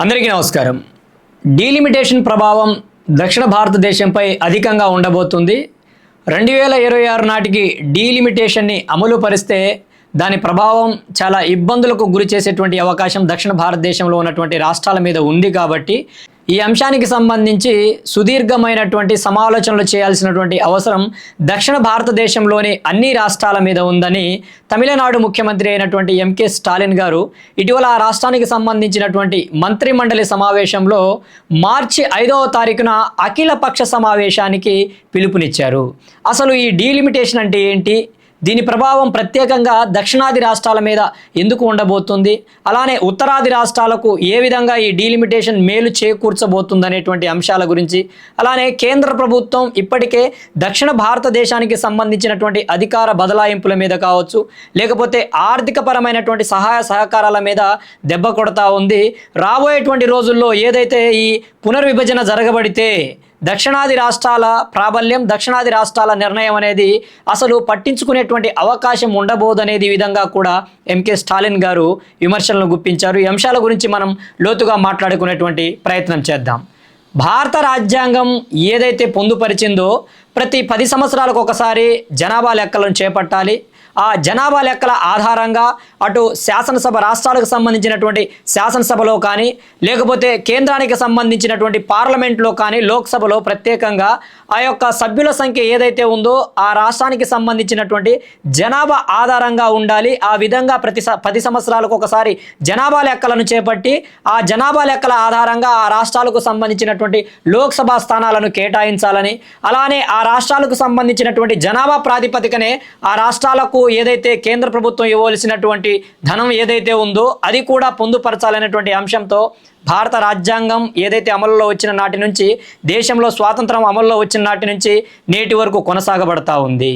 అందరికీ నమస్కారం. డీలిమిటేషన్ ప్రభావం దక్షిణ భారతదేశంపై అధికంగా ఉండబోతుంది. 2026 నాటికి డీలిమిటేషన్ని అమలు పరిస్తే దాని ప్రభావం చాలా ఇబ్బందులకు గురి చేసేటువంటి అవకాశం దక్షిణ భారతదేశంలో ఉన్నటువంటి రాష్ట్రాల మీద ఉంది. కాబట్టి ఈ అంశానికి సంబంధించి సుదీర్ఘమైనటువంటి సమాలోచనలు చేయాల్సినటువంటి అవసరం దక్షిణ భారతదేశంలోని అన్ని రాష్ట్రాల మీద ఉందని తమిళనాడు ముఖ్యమంత్రి అయినటువంటి ఎంకే స్టాలిన్ గారు ఇటీవల ఆ రాష్ట్రానికి సంబంధించినటువంటి మంత్రిమండలి సమావేశంలో మార్చి 5వ తారీఖున అఖిలపక్ష సమావేశానికి పిలుపునిచ్చారు. అసలు ఈ డీలిమిటేషన్ అంటే ఏంటి, దీని ప్రభావం ప్రత్యేకంగా దక్షిణాది రాష్ట్రాల మీద ఎందుకు ఉండబోతుంది, అలానే ఉత్తరాది రాష్ట్రాలకు ఏ విధంగా ఈ డీలిమిటేషన్ మేలు చేకూర్చబోతుంది అనేటువంటి అంశాల గురించి, అలానే కేంద్ర ప్రభుత్వం ఇప్పటికే దక్షిణ భారతదేశానికి సంబంధించినటువంటి అధికార బదలాయింపుల మీద కావచ్చు, లేకపోతే ఆర్థిక పరమైనటువంటి సహాయ సహకారాల మీద దెబ్బ కొడతా ఉంది. రాబోయేటువంటి రోజుల్లో ఏదైతే ఈ పునర్విభజన జరగబడితే దక్షిణాది రాష్ట్రాల ప్రాబల్యం, దక్షిణాది రాష్ట్రాల నిర్ణయం అనేది అసలు పట్టించుకునేటువంటి అవకాశం ఉండబోదనేది విధంగా కూడా ఎంకే స్టాలిన్ గారు విమర్శలను గుప్పించారు. ఈ అంశాల గురించి మనం లోతుగా మాట్లాడుకునేటువంటి ప్రయత్నం చేద్దాం. భారత రాజ్యాంగం ఏదైతే పొందుపరిచిందో ప్రతి 10 సంవత్సరాలకు ఒకసారి జనాభా లెక్కలను చేపట్టాలి. ఆ జనాభా లెక్కల ఆధారంగా అటు శాసనసభ, రాష్ట్రాలకు సంబంధించినటువంటి శాసనసభలో కానీ, లేకపోతే కేంద్రానికి సంబంధించినటువంటి పార్లమెంట్లో కానీ, లోక్సభలో ప్రత్యేకంగా ఆ యొక్క సభ్యుల సంఖ్య ఏదైతే ఉందో ఆ రాష్ట్రానికి సంబంధించినటువంటి జనాభా ఆధారంగా ఉండాలి. ఆ విధంగా ప్రతి 10 సంవత్సరాలకు ఒకసారి జనాభా లెక్కలను చేపట్టి ఆ జనాభా లెక్కల ఆధారంగా ఆ రాష్ట్రాలకు సంబంధించినటువంటి లోక్సభ స్థానాలను కేటాయించాలని, అలానే ఆ రాష్ట్రాలకు సంబంధించినటువంటి జనాభా ప్రాతిపదికనే ఆ రాష్ట్రాలకు ఏదైతే కేంద్ర ప్రభుత్వం ఇవ్వవలసినటువంటి ధనం ఏదైతే ఉందో అది కూడా పొందుపరచాలనేటువంటి అంశంతో భారత రాజ్యాంగం ఏదైతే అమలులో వచ్చిన నాటి నుంచి, దేశంలో స్వాతంత్రం అమలులో వచ్చిన నాటి నుంచి నేటి వరకు కొనసాగబడతా ఉంది.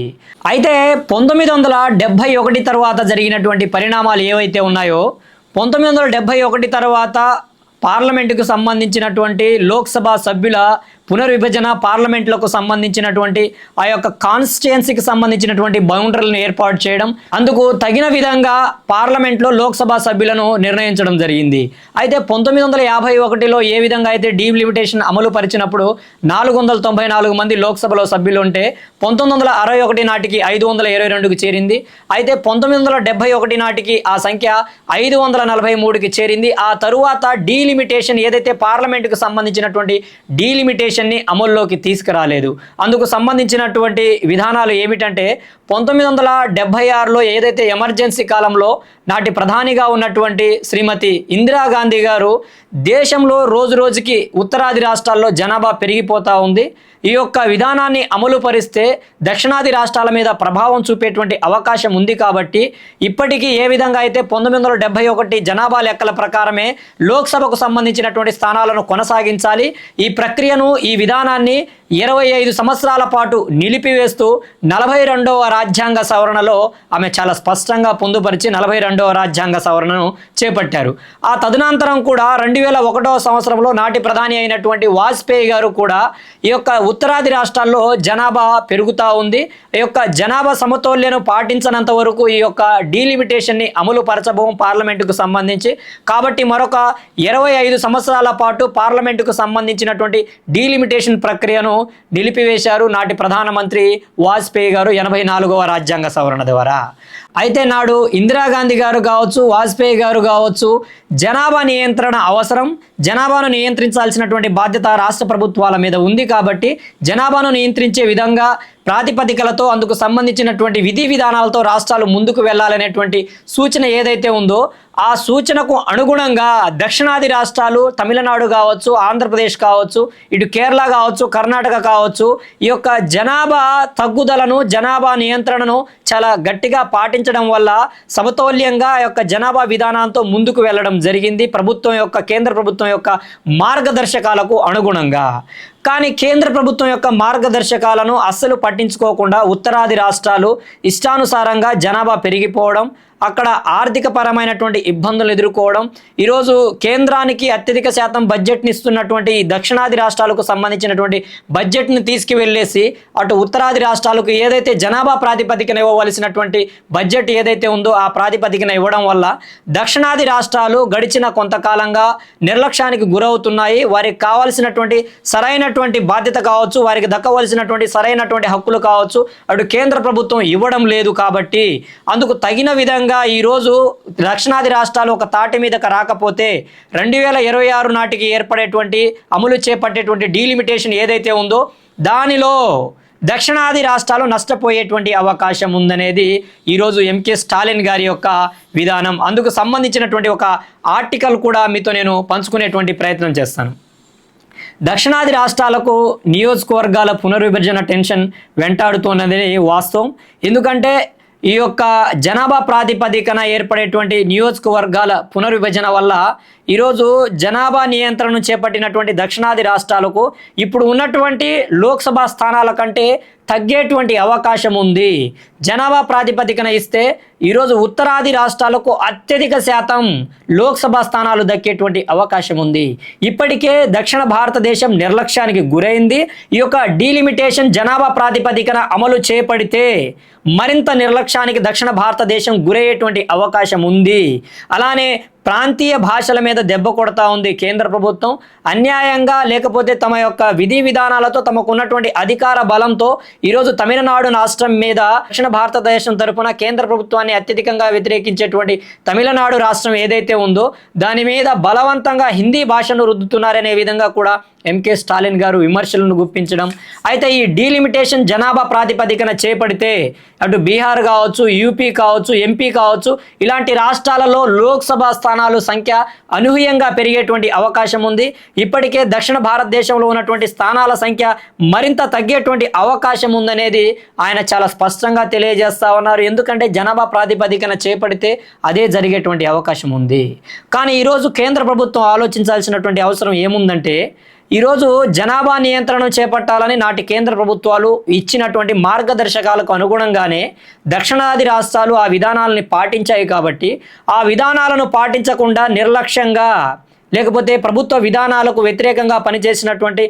అయితే 1971 తర్వాత జరిగినటువంటి పరిణామాలు ఏవైతే ఉన్నాయో, 1971 తర్వాత పార్లమెంటుకు సంబంధించినటువంటి లోక్సభ సభ్యుల పునర్విభజన, పార్లమెంట్లకు సంబంధించినటువంటి ఆ యొక్క కాన్స్టిట్యుయెన్సీకి సంబంధించినటువంటి బౌండరీలను ఏర్పాటు చేయడం, అందుకు తగిన విధంగా పార్లమెంట్లో లోక్సభ సభ్యులను నిర్ణయించడం జరిగింది. అయితే 1951లో ఏ విధంగా అయితే డీలిమిటేషన్ అమలు పరిచినప్పుడు 494 మంది లోక్సభలో సభ్యులు ఉంటే 1961 నాటికి 522కి చేరింది. అయితే 1971 నాటికి ఆ సంఖ్య 543కి చేరింది. ఆ తరువాత డీలిమిటేషన్ ఏదైతే పార్లమెంటుకు సంబంధించినటువంటి డీలిమిటేషన్ అమల్లోకి తీసుకురాలేదు. అందుకు సంబంధించినటువంటి విధానాలు ఏమిటంటే 1976లో ఏదైతే ఎమర్జెన్సీ కాలంలో నాటి ప్రధానిగా ఉన్నటువంటి శ్రీమతి ఇందిరాగాంధీ గారు దేశంలో రోజు రోజుకి ఉత్తరాది రాష్ట్రాల్లో జనాభా పెరిగిపోతూ ఉంది, ఈ యొక్క విధానాన్ని అమలు పరిస్తే దక్షిణాది రాష్ట్రాల మీద ప్రభావం చూపేటువంటి అవకాశం ఉంది. కాబట్టి ఇప్పటికీ ఏ విధంగా అయితే 1971 జనాభా లెక్కల ప్రకారమే లోక్సభకు సంబంధించినటువంటి స్థానాలను కొనసాగించాలి, ఈ ప్రక్రియను, ఈ విధానాన్ని 25 సంవత్సరాల పాటు నిలిపివేస్తూ 42వ రాజ్యాంగ సవరణలో ఆమె చాలా స్పష్టంగా పొందుపరిచి 42వ రాజ్యాంగ సవరణను చేపట్టారు. ఆ తదనంతరం కూడా 2001వ సంవత్సరంలో నాటి ప్రధాని అయినటువంటి వాజ్పేయి గారు కూడా ఈ యొక్క ఉత్తరాది రాష్ట్రాల్లో జనాభా పెరుగుతూ ఉంది, ఈ యొక్క జనాభా సమతౌల్యను పాటించనంత వరకు ఈ యొక్క డీలిమిటేషన్ని అమలు పరచబోం పార్లమెంటుకు సంబంధించి. కాబట్టి మరొక 25 సంవత్సరాల పాటు పార్లమెంటుకు సంబంధించినటువంటి డీలిమిటేషన్ ప్రక్రియను నిలిపివేశారు నాటి ప్రధానమంత్రి వాజ్పేయి గారు 84వ రాజ్యాంగ సవరణ ద్వారా. అయితే నాడు ఇందిరాగాంధీ గారు కావచ్చు, వాజ్పేయి గారు కావచ్చు, జనాభా నియంత్రణ అవసరం, జనాభాను నియంత్రించాల్సినటువంటి బాధ్యత రాష్ట్ర ప్రభుత్వాల మీద ఉంది. కాబట్టి జనాభాను నియంత్రించే విధంగా ప్రాతిపదికలతో, అందుకు సంబంధించినటువంటి విధి విధానాలతో రాష్ట్రాలు ముందుకు వెళ్ళాలనేటువంటి సూచన ఏదైతే ఉందో ఆ సూచనకు అనుగుణంగా దక్షిణాది రాష్ట్రాలు, తమిళనాడు కావచ్చు, ఆంధ్రప్రదేశ్ కావచ్చు, ఇటు కేరళ కావచ్చు, కర్ణాటక కావచ్చు, ఈ యొక్క జనాభా తగ్గుదలను, జనాభా నియంత్రణను చాలా గట్టిగా పాటించడం వల్ల సమతౌల్యంగా ఆ యొక్క జనాభా విధానంతో ముందుకు వెళ్ళడం జరిగింది ప్రభుత్వం యొక్క, కేంద్ర ప్రభుత్వం యొక్క మార్గదర్శకాలకు అనుగుణంగా. కానీ కేంద్ర ప్రభుత్వం యొక్క మార్గదర్శకాలను అస్సలు పట్టించుకోకుండా ఉత్తరాది రాష్ట్రాలు ఇష్టానుసారంగా జనాభా పెరిగిపోవడం, అక్కడ ఆర్థిక పరమైనటువంటి ఇబ్బందులు ఎదుర్కోవడం, ఈరోజు కేంద్రానికి అత్యధిక శాతం బడ్జెట్ని ఇస్తున్నటువంటి ఈ దక్షిణాది రాష్ట్రాలకు సంబంధించినటువంటి బడ్జెట్ని తీసుకువెళ్ళేసి అటు ఉత్తరాది రాష్ట్రాలకు ఏదైతే జనాభా ప్రాతిపదికన ఇవ్వవలసినటువంటి బడ్జెట్ ఏదైతే ఉందో ఆ ప్రాతిపదికన ఇవ్వడం వల్ల దక్షిణాది రాష్ట్రాలు గడిచిన కొంతకాలంగా నిర్లక్ష్యానికి గురవుతున్నాయి. వారికి కావాల్సినటువంటి సరైనటువంటి బాధ్యత కావచ్చు, వారికి దక్కవలసినటువంటి సరైనటువంటి హక్కులు కావచ్చు, అటు కేంద్ర ప్రభుత్వం ఇవ్వడం లేదు. కాబట్టి అందుకు తగిన విధంగా ఈరోజు దక్షిణాది రాష్ట్రాలు ఒక తాటి మీదకి రాకపోతే 2026 నాటికి ఏర్పడేటువంటి అమలు చేపట్టేటువంటి డీలిమిటేషన్ ఏదైతే ఉందో దానిలో దక్షిణాది రాష్ట్రాలు నష్టపోయేటువంటి అవకాశం ఉందనేది ఈరోజు ఎంకే స్టాలిన్ గారి యొక్క విధానం. అందుకు సంబంధించినటువంటి ఒక ఆర్టికల్ కూడా మీతో నేను పంచుకునేటువంటి ప్రయత్నం చేస్తాను. దక్షిణాది రాష్ట్రాలకు నియోజకవర్గాల పునర్విభజన టెన్షన్ వెంటాడుతున్నది వాస్తవం. ఎందుకంటే ఈ యొక్క జనాభా ప్రాతిపదికన ఏర్పడేటువంటి నియోజకవర్గాల పునర్విభజన వల్ల ఈరోజు జనాభా నియంత్రణను చేపట్టినటువంటి దక్షిణాది రాష్ట్రాలకు ఇప్పుడు ఉన్నటువంటి లోక్సభ స్థానాల కంటే తగ్గేటువంటి అవకాశం ఉంది. జనాభా ప్రాతిపదికన ఇస్తే ఈరోజు ఉత్తరాది రాష్ట్రాలకు అత్యధిక శాతం లోక్సభ స్థానాలు దక్కేటువంటి అవకాశం ఉంది. ఇప్పటికే దక్షిణ భారతదేశం నిర్లక్ష్యానికి గురైంది. ఈ యొక్క డీలిమిటేషన్ జనాభా ప్రాతిపదికన అమలు చేపడితే మరింత నిర్లక్ష్యానికి దక్షిణ భారతదేశం గురయ్యేటువంటి అవకాశం ఉంది. అలానే ప్రాంతీయ భాషల మీద దెబ్బ కొడతా ఉంది కేంద్ర ప్రభుత్వం. అన్యాయంగా లేకపోతే తమ యొక్క విధి విధానాలతో తమకు ఉన్నటువంటి అధికార బలంతో ఈరోజు తమిళనాడు రాష్ట్రం మీద దక్షిణ భారతదేశం తరపున కేంద్ర ప్రభుత్వాన్ని అత్యధికంగా వ్యతిరేకించేటువంటి తమిళనాడు రాష్ట్రం ఏదైతే ఉందో దాని మీద బలవంతంగా హిందీ భాషను రుద్దుతున్నారనే విధంగా కూడా ఎంకే స్టాలిన్ గారు విమర్శలను గుప్పించడం. అయితే ఈ డీలిమిటేషన్ జనాభా ప్రాతిపదికన చేపడితే అటు బీహార్ కావచ్చు, యూపీ కావచ్చు, ఎంపీ కావచ్చు, ఇలాంటి రాష్ట్రాలలో లోక్సభ స్థానాలు సంఖ్య అనూహ్యంగా పెరిగేటువంటి అవకాశం ఉంది. ఇప్పటికే దక్షిణ భారతదేశంలో ఉన్నటువంటి స్థానాల సంఖ్య మరింత తగ్గేటువంటి అవకాశం ఉందనేది ఆయన చాలా స్పష్టంగా తెలియజేస్తా ఉన్నారు. ఎందుకంటే జనాభా ప్రాతిపదికన చేపడితే అదే జరిగేటువంటి అవకాశం ఉంది. కానీ ఈరోజు కేంద్ర ప్రభుత్వం ఆలోచించాల్సినటువంటి అవసరం ఏముందంటే ఈరోజు జనాభా నియంత్రణను చేపట్టాలని నాటి కేంద్ర ప్రభుత్వాలు ఇచ్చినటువంటి మార్గదర్శకాలకు అనుగుణంగానే దక్షిణాది రాష్ట్రాలు ఆ విధానాలని పాటించాయి. కాబట్టి ఆ విధానాలను పాటించకుండా నిర్లక్ష్యంగా లేకపోతే ప్రభుత్వ విధానాలకు వ్యతిరేకంగా పనిచేసినటువంటి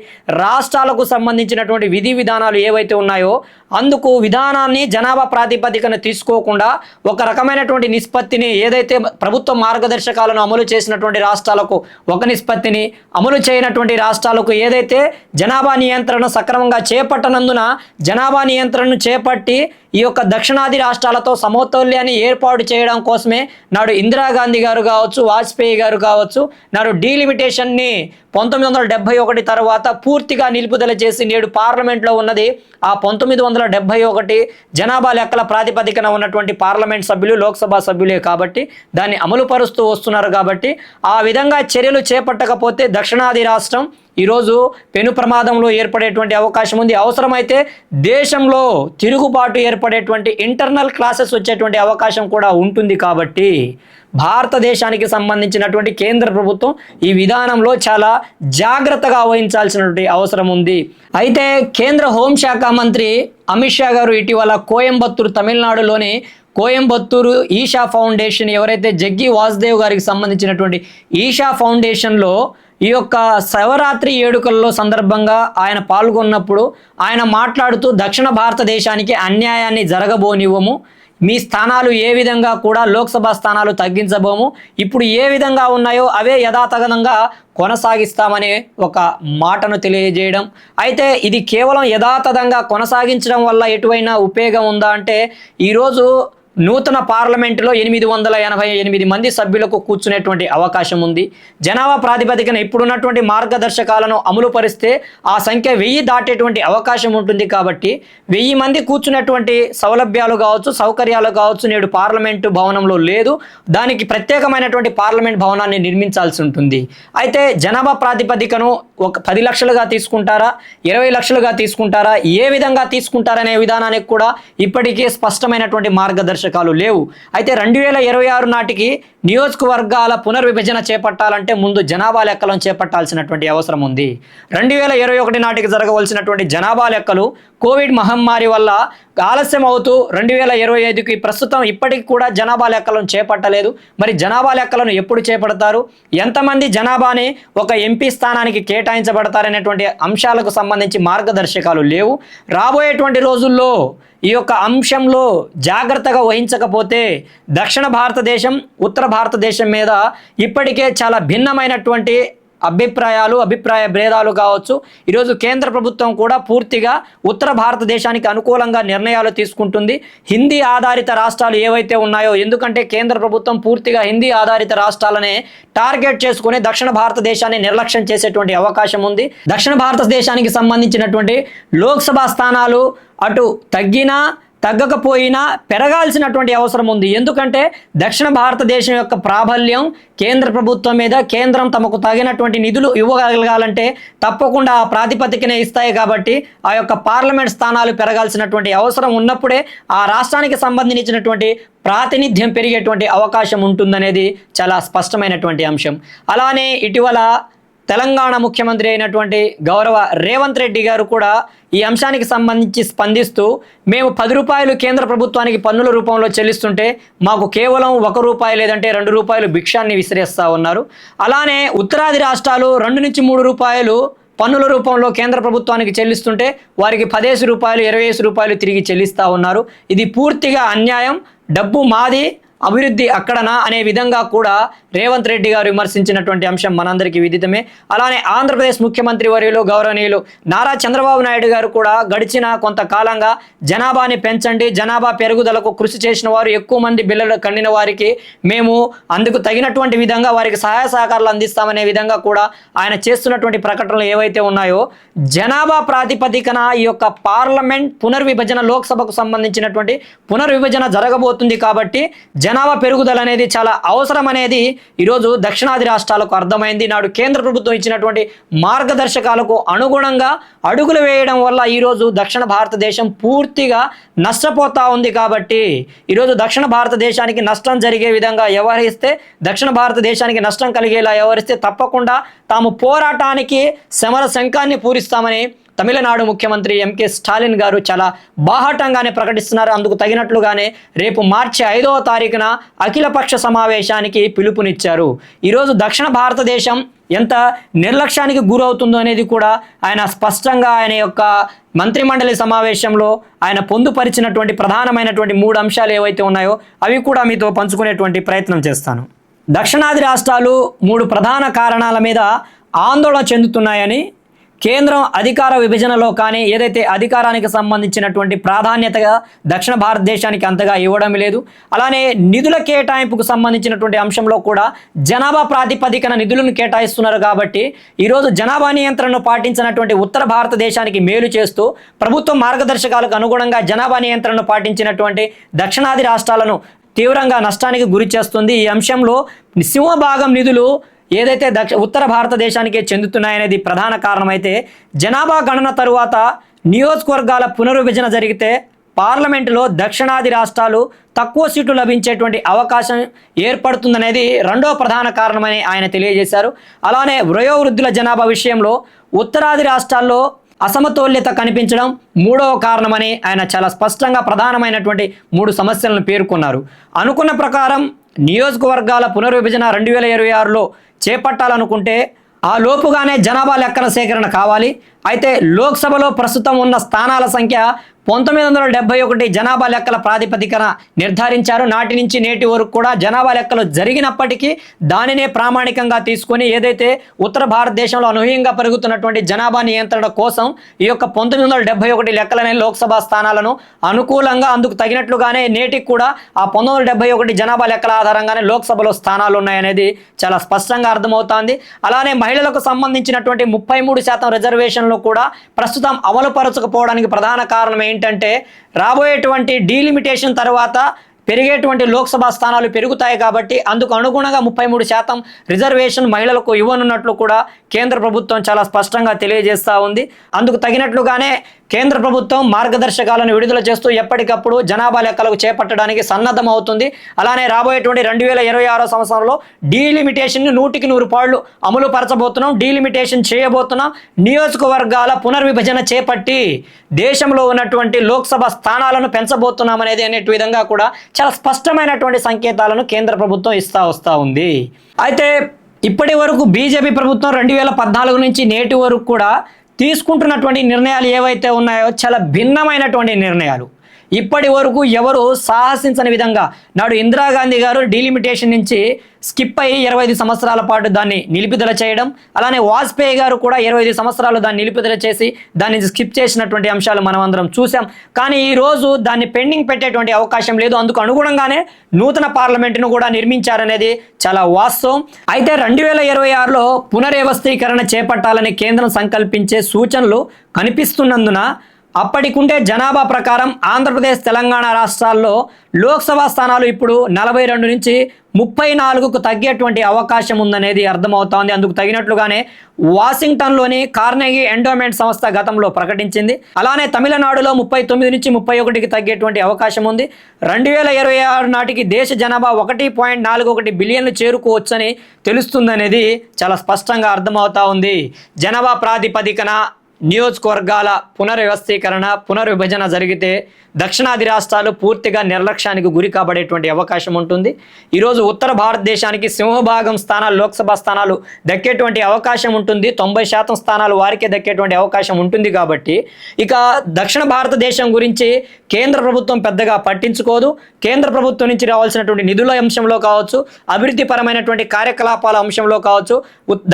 రాష్ట్రాలకు సంబంధించినటువంటి విధి విధానాలు ఏవైతే ఉన్నాయో అందుకు విధానాన్ని జనాభా ప్రాతిపదికన తీసుకోకుండా ఒక రకమైనటువంటి నిష్పత్తిని ఏదైతే ప్రభుత్వ మార్గదర్శకాలను అమలు చేసినటువంటి రాష్ట్రాలకు ఒక నిష్పత్తిని, అమలు చేయనటువంటి రాష్ట్రాలకు ఏదైతే జనాభా నియంత్రణ సక్రమంగా చేపట్టనందున జనాభా నియంత్రణను చేపట్టి ఈ యొక్క దక్షిణాది రాష్ట్రాలతో సమతౌల్యాన్ని ఏర్పాటు చేయడం కోసమే నాడు ఇందిరాగాంధీ గారు కావచ్చు, వాజ్పేయి గారు కావచ్చు, నాడు డీలిమిటేషన్ని 1971 తర్వాత పూర్తిగా నిలుపుదల చేసి నేడు పార్లమెంట్లో ఉన్నది ఆ 1971 జనాభా లెక్కల ప్రాతిపదికన ఉన్నటువంటి పార్లమెంట్ సభ్యులు, లోక్సభ సభ్యులే. కాబట్టి దాన్ని అమలు పరుస్తూ వస్తున్నారు. కాబట్టి ఆ విధంగా చర్యలు చేపట్టకపోతే దక్షిణాది రాష్ట్రం ఈరోజు పెను ప్రమాదంలో ఏర్పడేటువంటి అవకాశం ఉంది. అవసరమైతే దేశంలో తిరుగుబాటు ఏర్పడేటువంటి ఇంటర్నల్ క్లాసెస్ వచ్చేటువంటి అవకాశం కూడా ఉంటుంది. కాబట్టి భారతదేశానికి సంబంధించినటువంటి కేంద్ర ప్రభుత్వం ఈ విధానంలో చాలా జాగ్రత్తగా వహించాల్సినటువంటి అవసరం ఉంది. అయితే కేంద్ర హోంశాఖ మంత్రి అమిత్ షా గారు ఇటీవల కోయంబత్తూరు, తమిళనాడులోని కోయంబత్తూరు ఈషా ఫౌండేషన్, ఎవరైతే జగ్గి వాసుదేవ్ గారికి సంబంధించినటువంటి ఈషా ఫౌండేషన్లో ఈ యొక్క శివరాత్రి వేడుకల్లో సందర్భంగా ఆయన పాల్గొన్నప్పుడు ఆయన మాట్లాడుతూ దక్షిణ భారతదేశానికి అన్యాయాన్ని జరగబోనివ్వము, మీ స్థానాలు ఏ విధంగా కూడా లోక్సభ స్థానాలు తగ్గించబోము, ఇప్పుడు ఏ విధంగా ఉన్నాయో అవే యథాతథంగా కొనసాగిస్తామనే ఒక మాటను తెలియజేయడం. అయితే ఇది కేవలం యథాతథంగా కొనసాగించడం వల్ల ఎటువైనా ఉపయోగం ఉందా అంటే ఈరోజు నూతన పార్లమెంటులో 888 మంది సభ్యులకు కూర్చునేటువంటి అవకాశం ఉంది. జనాభా ప్రాతిపదికన ఇప్పుడున్నటువంటి మార్గదర్శకాలను అమలు పరిస్తే ఆ సంఖ్య 1000 దాటేటువంటి అవకాశం ఉంటుంది. కాబట్టి 1000 మంది కూర్చునేటువంటి సౌలభ్యాలు కావచ్చు, సౌకర్యాలు కావచ్చు నేడు పార్లమెంటు భవనంలో లేదు. దానికి ప్రత్యేకమైనటువంటి పార్లమెంట్ భవనాన్ని నిర్మించాల్సి ఉంటుంది. అయితే జనాభా ప్రాతిపదికను ఒక 10 లక్షలుగా తీసుకుంటారా, 20 లక్షలుగా తీసుకుంటారా, ఏ విధంగా తీసుకుంటారనే విధానానికి కూడా ఇప్పటికే స్పష్టమైనటువంటి మార్గదర్శకాలు లేవు. అయితే 2026 నాటికి నియోజకవర్గాల పునర్విభజన చేపట్టాలంటే ముందు జనాభా లెక్కలను చేపట్టాల్సినటువంటి అవసరం ఉంది. 2021 నాటికి జరగవలసినటువంటి జనాభా లెక్కలు కోవిడ్ మహమ్మారి వల్ల ఆలస్యం అవుతూ 2025కి ప్రస్తుతం ఇప్పటికి కూడా జనాభా లెక్కలను చేపట్టలేదు. మరి జనాభా లెక్కలను ఎప్పుడు చేపడతారు, ఎంతమంది జనాభాని ఒక ఎంపీ స్థానానికి కేటాయించబడతారనేటువంటి అంశాలకు సంబంధించి మార్గదర్శకాలు లేవు. రాబోయేటువంటి రోజుల్లో ఈ యొక్క అంశంలో జాగ్రత్తగా వహించకపోతే దక్షిణ భారతదేశం ఉత్తర భారతదేశం మీద ఇప్పటికే చాలా భిన్నమైనటువంటి అభిప్రాయ భేదాలు కావచ్చు. ఈరోజు కేంద్ర ప్రభుత్వం కూడా పూర్తిగా ఉత్తర భారతదేశానికి అనుకూలంగా నిర్ణయాలు తీసుకుంటుంది. హిందీ ఆధారిత రాష్ట్రాలు ఏవైతే ఉన్నాయో, ఎందుకంటే కేంద్ర ప్రభుత్వం పూర్తిగా హిందీ ఆధారిత రాష్ట్రాలనే టార్గెట్ చేసుకుని దక్షిణ భారతదేశాన్ని నిర్లక్ష్యం చేసేటువంటి అవకాశం ఉంది. దక్షిణ భారతదేశానికి సంబంధించినటువంటి లోక్సభ స్థానాలు అటు తగ్గకపోయినా పెరగాల్సినటువంటి అవసరం ఉంది. ఎందుకంటే దక్షిణ భారతదేశం యొక్క ప్రాబల్యం కేంద్ర ప్రభుత్వం మీద, కేంద్రం తమకు తగినటువంటి నిధులు ఇవ్వగలగాలంటే తప్పకుండా ఆ ప్రాతిపదికనే ఇస్తాయి. కాబట్టి ఆ యొక్క పార్లమెంట్ స్థానాలు పెరగాల్సినటువంటి అవసరం ఉన్నప్పుడే ఆ రాష్ట్రానికి సంబంధించినటువంటి ప్రాతినిధ్యం పెరిగేటువంటి అవకాశం ఉంటుందనేది చాలా స్పష్టమైనటువంటి అంశం. అలానే ఇటీవల తెలంగాణ ముఖ్యమంత్రి అయినటువంటి గౌరవ రేవంత్ రెడ్డి గారు కూడా ఈ అంశానికి సంబంధించి స్పందిస్తూ, మేము 10 రూపాయలు కేంద్ర ప్రభుత్వానికి పన్నుల రూపంలో చెల్లిస్తుంటే మాకు కేవలం 1 రూపాయి లేదంటే 2 రూపాయలు భిక్షాన్ని విసిరేస్తూ ఉన్నారు. అలానే ఉత్తరాది రాష్ట్రాలు 2 నుంచి 3 రూపాయలు పన్నుల రూపంలో కేంద్ర ప్రభుత్వానికి చెల్లిస్తుంటే వారికి 10 రూపాయలు 20 రూపాయలు తిరిగి చెల్లిస్తూ ఉన్నారు. ఇది పూర్తిగా అన్యాయం, డబ్బు మాది, అభివృద్ధి అక్కడనా అనే విధంగా కూడా రేవంత్ రెడ్డి గారు విమర్శించినటువంటి అంశం మనందరికీ విదితమే. అలానే ఆంధ్రప్రదేశ్ ముఖ్యమంత్రి వర్యులు గౌరవనీయులు నారా చంద్రబాబు నాయుడు గారు కూడా గడిచిన కొంతకాలంగా జనాభాని పెంచండి, జనాభా పెరుగుదలకు కృషి చేసిన వారు ఎక్కువ మంది బిడ్డలు కండిన వారికి మేము అందుకు తగినటువంటి విధంగా వారికి సహాయ సహకారాలు అందిస్తామనే విధంగా కూడా ఆయన చేస్తున్నటువంటి ప్రకటనలు ఏవైతే ఉన్నాయో, జనాభా ప్రాతిపదికన ఈ యొక్క పార్లమెంట్ పునర్విభజన, లోక్సభకు సంబంధించినటువంటి పునర్విభజన జరగబోతుంది. కాబట్టి జనాభా పెరుగుదల అనేది చాలా అవసరం అనేది ఈరోజు దక్షిణాది రాష్ట్రాలకు అర్థమైంది. నాడు కేంద్ర ప్రభుత్వం ఇచ్చినటువంటి మార్గదర్శకాలకు అనుగుణంగా అడుగులు వేయడం వల్ల ఈరోజు దక్షిణ భారతదేశం పూర్తిగా నష్టపోతూ ఉంది. కాబట్టి ఈరోజు దక్షిణ భారతదేశానికి నష్టం జరిగే విధంగా వ్యవహరిస్తే, దక్షిణ భారతదేశానికి నష్టం కలిగేలా వ్యవహరిస్తే తప్పకుండా తాము పోరాటానికి సమర శంఖాన్ని పూరిస్తామని తమిళనాడు ముఖ్యమంత్రి ఎంకే స్టాలిన్ గారు చాలా బాహాటంగానే ప్రకటిస్తున్నారు. అందుకు తగినట్లుగానే రేపు మార్చి 5వ తారీఖున అఖిలపక్ష సమావేశానికి పిలుపునిచ్చారు. ఈరోజు దక్షిణ భారతదేశం ఎంత నిర్లక్ష్యానికి గురవుతుందో అనేది కూడా ఆయన స్పష్టంగా ఆయన యొక్క మంత్రిమండలి సమావేశంలో ఆయన పొందుపరిచినటువంటి ప్రధానమైనటువంటి 3 అంశాలు ఏవైతే ఉన్నాయో అవి కూడా మీతో పంచుకునేటువంటి ప్రయత్నం చేస్తాను. దక్షిణాది రాష్ట్రాలు 3 ప్రధాన కారణాల మీద ఆందోళన చెందుతున్నాయని, కేంద్రం అధికార విభజనలో కానీ ఏదైతే అధికారానికి సంబంధించినటువంటి ప్రాధాన్యతగా దక్షిణ భారతదేశానికి అంతగా ఇవ్వడం లేదు. అలానే నిధుల కేటాయింపుకు సంబంధించినటువంటి అంశంలో కూడా జనాభా ప్రాతిపదికన నిధులను కేటాయిస్తున్నారు. కాబట్టి ఈరోజు జనాభా నియంత్రణను పాటించినటువంటి ఉత్తర భారతదేశానికి మేలు చేస్తూ ప్రభుత్వం మార్గదర్శకాలకు అనుగుణంగా జనాభా నియంత్రణను పాటించినటువంటి దక్షిణాది రాష్ట్రాలను తీవ్రంగా నష్టానికి గురి చేస్తుంది. ఈ అంశంలో సింహభాగం నిధులు ఏదైతే ఉత్తర భారతదేశానికే చెందుతున్నాయనేది ప్రధాన కారణమైతే, జనాభా గణన తరువాత నియోజకవర్గాల పునర్విభజన జరిగితే పార్లమెంటులో దక్షిణాది రాష్ట్రాలు తక్కువ సీట్లు లభించేటువంటి అవకాశం ఏర్పడుతుందనేది రెండో ప్రధాన కారణమని ఆయన తెలియజేశారు. అలానే వయోవృద్ధుల జనాభా విషయంలో ఉత్తరాది రాష్ట్రాల్లో అసమతుల్యత కనిపించడం మూడవ కారణమని ఆయన చాలా స్పష్టంగా ప్రధానమైనటువంటి 3 సమస్యలను పేర్కొన్నారు. అనుకున్న ప్రకారం నియోజకవర్గాల పునర్విభజన 2026లో చేపట్టాలనుకుంటే ఆ లోపుగానే జనాభా లెక్కల సేకరణ కావాలి. అయితే లోక్సభలో ప్రస్తుతం ఉన్న స్థానాల సంఖ్య 1971 జనాభా లెక్కల ప్రాతిపదికన నిర్ధారించారు. నాటి నుంచి నేటి వరకు కూడా జనాభా లెక్కలు జరిగినప్పటికీ దానినే ప్రామాణికంగా తీసుకొని ఏదైతే ఉత్తర భారతదేశంలో అనూహ్యంగా పెరుగుతున్నటువంటి జనాభా నియంత్రణ కోసం ఈ యొక్క 1971 లెక్కలనే లోక్సభ స్థానాలను అనుకూలంగా అందుకు తగినట్లుగానే నేటికి కూడా ఆ 1971 జనాభా లెక్కల ఆధారంగానే లోక్సభలో స్థానాలు ఉన్నాయనేది చాలా స్పష్టంగా అర్థమవుతోంది. అలానే మహిళలకు సంబంధించినటువంటి 33% రిజర్వేషన్లు కూడా ప్రస్తుతం అమలు పరచకపోవడానికి ప్రధాన కారణం ఏంటంటే, రాబోయేటువంటి డీలిమిటేషన్ తర్వాత పెరిగేటువంటి లోక్సభ స్థానాలు పెరుగుతాయి కాబట్టి అందుకు అనుగుణంగా 33% రిజర్వేషన్ మహిళలకు ఇవ్వనున్నట్లు కూడా కేంద్ర ప్రభుత్వం చాలా స్పష్టంగా తెలియజేస్తూ ఉంది. అందుకు తగినట్లుగానే కేంద్ర ప్రభుత్వం మార్గదర్శకాలను విడుదల చేస్తూ ఎప్పటికప్పుడు జనాభా లెక్కలకు చేపట్టడానికి సన్నద్ధం అవుతుంది. అలానే రాబోయేటువంటి 2026 సంవత్సరంలో డీలిమిటేషన్ 100% అమలు పరచబోతున్నాం, డీలిమిటేషన్ చేయబోతున్నాం. నియోజకవర్గాల పునర్విభజన చేపట్టి దేశంలో ఉన్నటువంటి లోక్సభ స్థానాలను పెంచబోతున్నాం అనే విధంగా కూడా చాలా స్పష్టమైనటువంటి సంకేతాలను కేంద్ర ప్రభుత్వం వస్తూ ఉంది. అయితే ఇప్పటి వరకు బీజేపీ ప్రభుత్వం 2014 నుంచి నేటి వరకు కూడా తీసుకుంటున్నటువంటి నిర్ణయాలు ఏవైతే ఉన్నాయో చాలా భిన్నమైనటువంటి నిర్ణయాలు. ఇప్పటి వరకు ఎవరు సాహసించని విధంగా నాడు ఇందిరాగాంధీ గారు డీలిమిటేషన్ నుంచి స్కిప్ అయ్యి 25 సంవత్సరాల పాటు దాన్ని నిలుపుదల చేయడం, అలానే వాజ్పేయి గారు కూడా 25 సంవత్సరాలు దాన్ని నిలుపుదల చేసి దాన్ని స్కిప్ చేసినటువంటి అంశాలు మనం అందరం చూసాం. కానీ ఈరోజు దాన్ని పెండింగ్ పెట్టేటువంటి అవకాశం లేదు. అందుకు అనుగుణంగానే నూతన పార్లమెంటును కూడా నిర్మించారనేది చాలా వాస్తవం. అయితే 2026లో పునర్వ్యవస్థీకరణ చేపట్టాలని కేంద్రం సంకల్పించే సూచనలు కనిపిస్తున్నందున అప్పటికుండే జనాభా ప్రకారం ఆంధ్రప్రదేశ్, తెలంగాణ రాష్ట్రాల్లో లోక్సభ స్థానాలు ఇప్పుడు 42 నుంచి 34కు తగ్గేటువంటి అవకాశం ఉందనేది అర్థమవుతోంది. అందుకు తగినట్లుగానే వాషింగ్టన్లోని కార్నెగీ ఎండోమెంట్ సంస్థ గతంలో ప్రకటించింది. అలానే తమిళనాడులో 39 నుంచి 31కి తగ్గేటువంటి అవకాశం ఉంది. 2026 నాటికి దేశ జనాభా 1.41 బిలియన్లు చేరుకోవచ్చని తెలుస్తుందనేది చాలా స్పష్టంగా అర్థమవుతా ఉంది. జనాభా ప్రాతిపదికన నియోజకవర్గాల పునర్విభజన జరిగితే దక్షిణాది రాష్ట్రాలు పూర్తిగా నిర్లక్ష్యానికి గురి కాబడేటువంటి అవకాశం ఉంటుంది. ఈరోజు ఉత్తర భారతదేశానికి సింహభాగం స్థానాలు, లోక్సభ స్థానాలు దక్కేటువంటి అవకాశం ఉంటుంది. 90% స్థానాలు వారికే దక్కేటువంటి అవకాశం ఉంటుంది. కాబట్టి ఇక దక్షిణ భారతదేశం గురించి కేంద్ర ప్రభుత్వం పెద్దగా పట్టించుకోదు. కేంద్ర ప్రభుత్వం నుంచి రావాల్సినటువంటి నిధుల అంశంలో కావచ్చు, అభివృద్ధి పరమైనటువంటి కార్యకలాపాల అంశంలో కావచ్చు,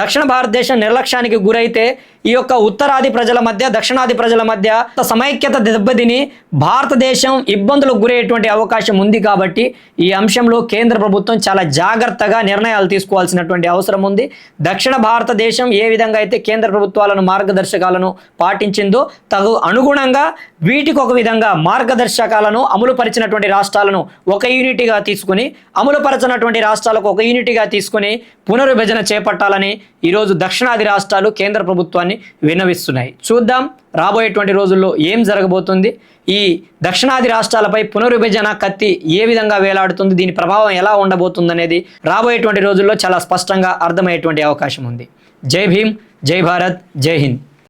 దక్షిణ భారతదేశం నిర్లక్ష్యానికి గురైతే ఈ యొక్క ఉత్తరాది ప్రజల మధ్య, దక్షిణాది ప్రజల మధ్య సమైక్యత దెబ్బతిని భారతదేశం ఇబ్బందులకు గురయ్యేటువంటి అవకాశం ఉంది. కాబట్టి ఈ అంశంలో కేంద్ర ప్రభుత్వం చాలా జాగ్రత్తగా నిర్ణయాలు తీసుకోవాల్సినటువంటి అవసరం ఉంది. దక్షిణ భారతదేశం ఏ విధంగా అయితే కేంద్ర ప్రభుత్వాలను మార్గదర్శకాలను పాటించిందో తగు అనుగుణంగా వీటికి ఒక విధంగా మార్గదర్శకాలను అమలుపరిచినటువంటి రాష్ట్రాలను ఒక యూనిట్గా తీసుకుని, అమలుపరచినటువంటి రాష్ట్రాలకు ఒక యూనిట్గా తీసుకుని పునర్విభజన చేపట్టాలని ఈరోజు దక్షిణాది రాష్ట్రాలు కేంద్ర ప్రభుత్వాన్ని విన్నవిస్తున్నాయి. చూద్దాం రాబోయేటువంటి రోజుల్లో ఏం జరగబోతుంది. ఈ దక్షిణాది రాష్ట్రాలపై పునర్విభజన కత్తి ఏ విధంగా వేలాడుతుంది, దీని ప్రభావం ఎలా ఉండబోతుంది అనేది రాబోయేటువంటి రోజుల్లో చాలా స్పష్టంగా అర్థమయ్యేటువంటి అవకాశం ఉంది. జై భీమ్, జై భారత్, జై హింద్.